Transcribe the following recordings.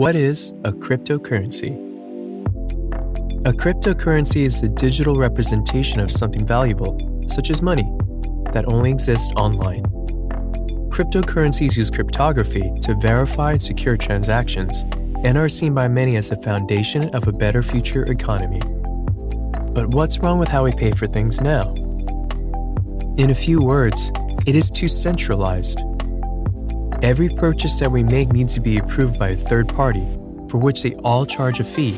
What is a cryptocurrency? A cryptocurrency is the digital representation of something valuable, such as money, that only exists online. Cryptocurrencies use cryptography to verify and secure transactions and are seen by many as the foundation of a better future economy. But what's wrong with how we pay for things now? In a few words, it is too centralized. Every purchase that we make needs to be approved by a third party, for which they all charge a fee,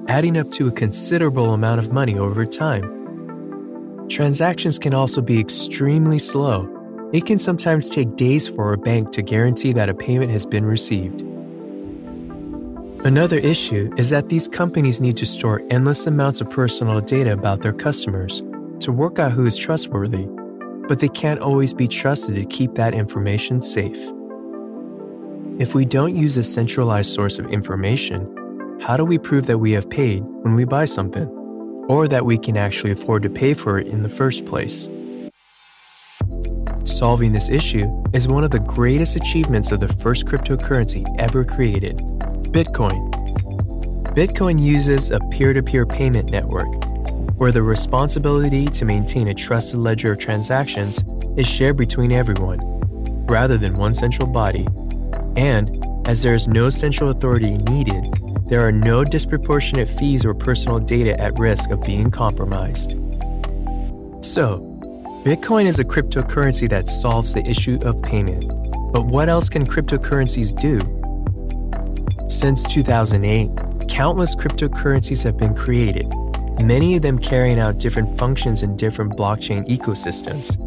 adding up to a considerable amount of money over time. Transactions can also be extremely slow. It can sometimes take days for a bank to guarantee that a payment has been received. Another issue is that these companies need to store endless amounts of personal data about their customers to work out who is trustworthy, but they can't always be trusted to keep that information safe. If we don't use a centralized source of information, how do we prove that we have paid when we buy something, or that we can actually afford to pay for it in the first place? Solving this issue is one of the greatest achievements of the first cryptocurrency ever created, Bitcoin. Bitcoin uses a peer-to-peer payment network, where the responsibility to maintain a trusted ledger of transactions is shared between everyone, rather than one central body. And, as there is no central authority needed, there are no disproportionate fees or personal data at risk of being compromised. So, Bitcoin is a cryptocurrency that solves the issue of payment. But what else can cryptocurrencies do? Since 2008, countless cryptocurrencies have been created, many of them carrying out different functions in different blockchain ecosystems.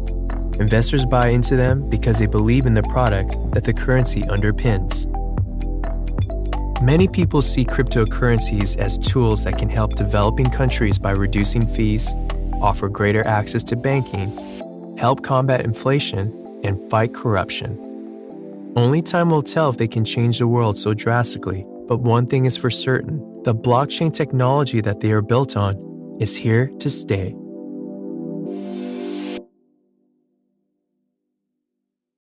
Investors buy into them because they believe in the product that the currency underpins. Many people see cryptocurrencies as tools that can help developing countries by reducing fees, offer greater access to banking, help combat inflation, and fight corruption. Only time will tell if they can change the world so drastically, but one thing is for certain: the blockchain technology that they are built on is here to stay.